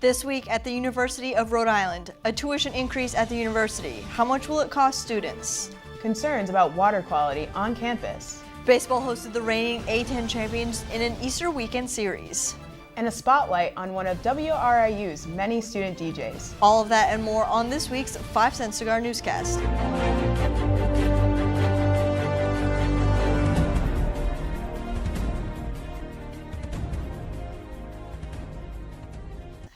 This week at the University of Rhode Island, a tuition increase at the university. How much will it cost students? Concerns about water quality on campus. Baseball hosted the reigning A10 champions in an Easter weekend series. And a spotlight on one of WRIU's many student DJs. All of that and more on this week's 5-Cent Cigar Newscast.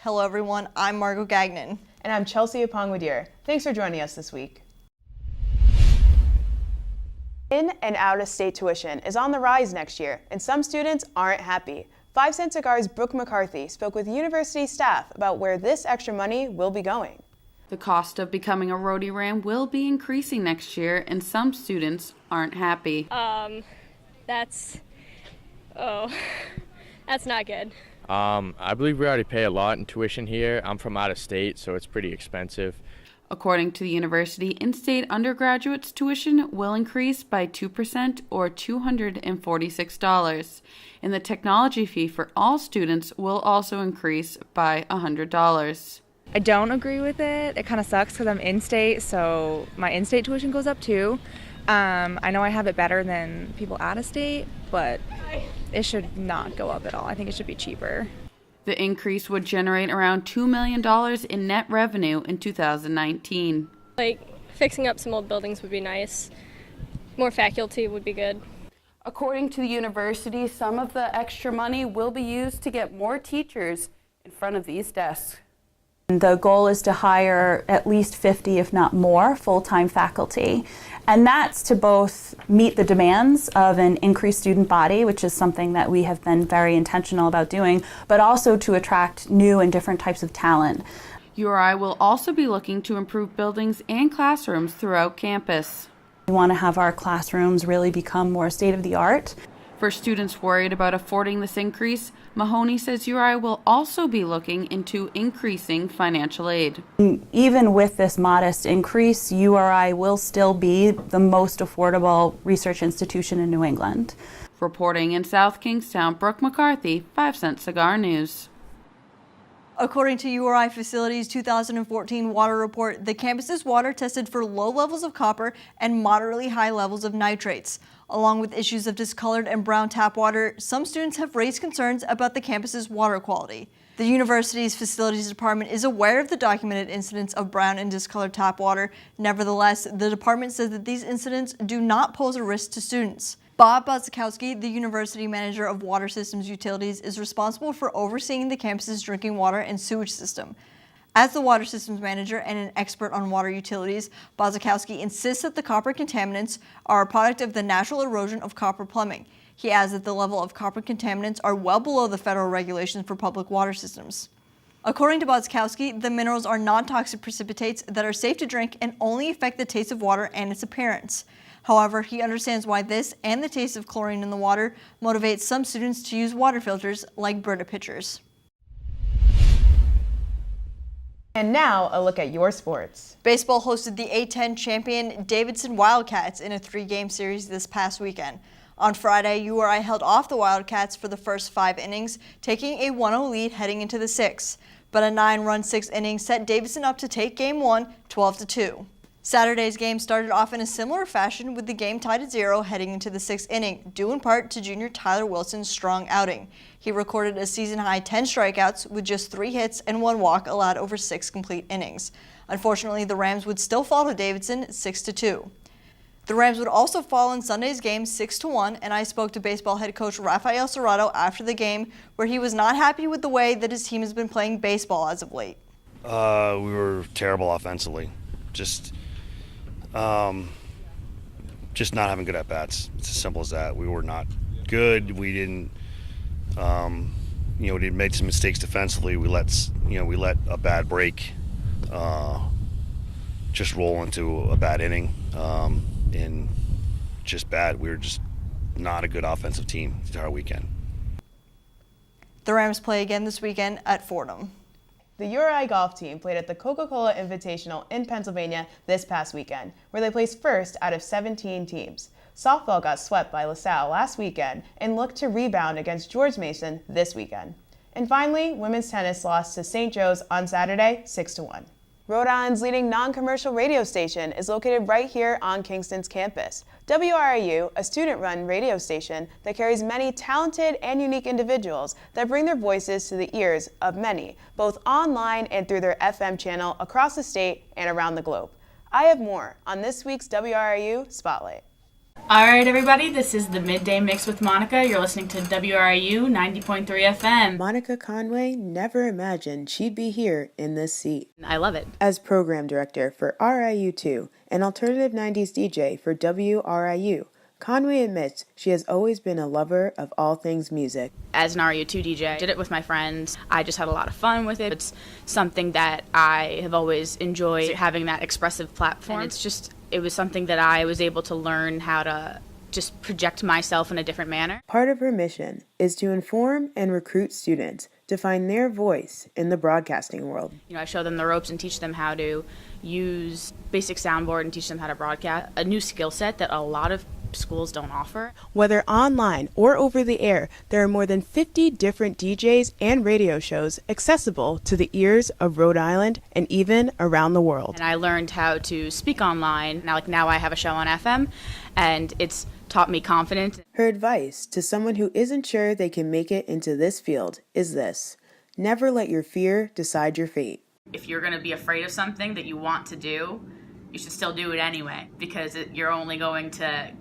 Hello everyone, I'm Margot Gagnon. And I'm Chelsea Apongwadier. Thanks for joining us this week. In and out-of-state tuition is on the rise next year, and some students aren't happy. 5-Cent Cigar's Brooke McCarthy spoke with university staff about where this extra money will be going. The cost of becoming a Rhody Ram will be increasing next year, and some students aren't happy. That's not good. I believe we already pay a lot in tuition here. I'm from out of state, so it's pretty expensive. According to the university, in-state undergraduates' tuition will increase by 2% or $246. And the technology fee for all students will also increase by $100. I don't agree with it. It kind of sucks because I'm in-state, so my in-state tuition goes up too. I know I have it better than people out of state, but it should not go up at all. I think it should be cheaper. The increase would generate around $2 million in net revenue in 2019. Like, fixing up some old buildings would be nice. More faculty would be good. According to the university, some of the extra money will be used to get more teachers in front of these desks. The goal is to hire at least 50, if not more, full-time faculty. And that's to both meet the demands of an increased student body, which is something that we have been very intentional about doing, but also to attract new and different types of talent. URI will also be looking to improve buildings and classrooms throughout campus. We want to have our classrooms really become more state-of-the-art. For students worried about affording this increase, Mahoney says URI will also be looking into increasing financial aid. Even with this modest increase, URI will still be the most affordable research institution in New England. Reporting in South Kingstown, Brooke McCarthy, 5-Cent Cigar News. According to URI Facilities' 2014 water report, the campus's water tested for low levels of copper and moderately high levels of nitrates. Along with issues of discolored and brown tap water, some students have raised concerns about the campus's water quality. The university's facilities department is aware of the documented incidents of brown and discolored tap water. Nevertheless, the department says that these incidents do not pose a risk to students. Bob Bozakowski, the university manager of water systems utilities, is responsible for overseeing the campus's drinking water and sewage system. As the water systems manager and an expert on water utilities, Bozakowski insists that the copper contaminants are a product of the natural erosion of copper plumbing. He adds that the level of copper contaminants are well below the federal regulations for public water systems. According to Bozakowski, the minerals are non-toxic precipitates that are safe to drink and only affect the taste of water and its appearance. However, he understands why this and the taste of chlorine in the water motivates some students to use water filters like Brita pitchers. And now, a look at your sports. Baseball hosted the A10 champion Davidson Wildcats in a 3-game series this past weekend. On Friday, URI held off the Wildcats for the first 5 innings, taking a 1-0 lead heading into the 6th. But a 9-run 6th inning set Davidson up to take Game 1, 12-2. Saturday's game started off in a similar fashion with the game tied at 0 heading into the 6th inning, due in part to junior Tyler Wilson's strong outing. He recorded a season-high 10 strikeouts with just 3 hits and 1 walk allowed over 6 complete innings. Unfortunately, the Rams would still fall to Davidson 6-2. The Rams would also fall in Sunday's game 6-1, and I spoke to baseball head coach Rafael Serrato after the game, where he was not happy with the way that his team has been playing baseball as of late. We were terrible offensively. Just not having good at-bats. It's as simple as that. We were not good. We didn't, we made some mistakes defensively. We let a bad break just roll into a bad inning, and just bad. We were just not a good offensive team the entire weekend. The Rams play again this weekend at Fordham. The URI golf team played at the Coca-Cola Invitational in Pennsylvania this past weekend, where they placed first out of 17 teams. Softball got swept by LaSalle last weekend and looked to rebound against George Mason this weekend. And finally, women's tennis lost to St. Joe's on Saturday, 6-1. Rhode Island's leading non-commercial radio station is located right here on Kingston's campus. WRU, a student-run radio station that carries many talented and unique individuals that bring their voices to the ears of many, both online and through their FM channel across the state and around the globe. I have more on this week's WRU Spotlight. All right, everybody, this is the Midday Mix with Monica. You're listening to WRU 90.3 FM. Monica Conway never imagined she'd be here in this seat. I love it. As program director for RIU2 and alternative 90s DJ for WRIU, Conway admits she has always been a lover of all things music. As an RU2 DJ, I did it with my friends. I just had a lot of fun with it. It's something that I have always enjoyed, having that expressive platform. And it was something that I was able to learn how to just project myself in a different manner. Part of her mission is to inform and recruit students to find their voice in the broadcasting world. You know, I show them the ropes and teach them how to use basic soundboard and teach them how to broadcast, a new skill set that a lot of schools don't offer. Whether online or over the air, there are more than 50 different DJs and radio shows accessible to the ears of Rhode Island and even around the world. And I learned how to speak online. Now I have a show on FM, and it's taught me confidence. Her advice to someone who isn't sure they can make it into this field is this: never let your fear decide your fate. If you're going to be afraid of something that you want to do, you should still do it anyway, because you're only going to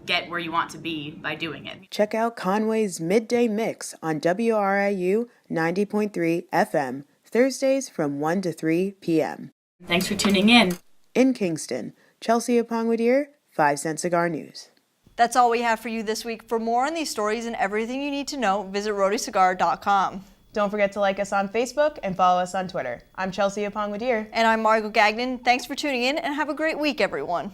get where you want to be by doing it. Check out Conway's Midday Mix on WRIU 90.3 FM, Thursdays from 1 to 3 p.m. Thanks for tuning in. In Kingston, Chelsea Apongwadier, 5 Cent Cigar News. That's all we have for you this week. For more on these stories and everything you need to know, visit roadiecigar.com. Don't forget to like us on Facebook and follow us on Twitter. I'm Chelsea Apongwadier. And I'm Margot Gagnon. Thanks for tuning in and have a great week, everyone.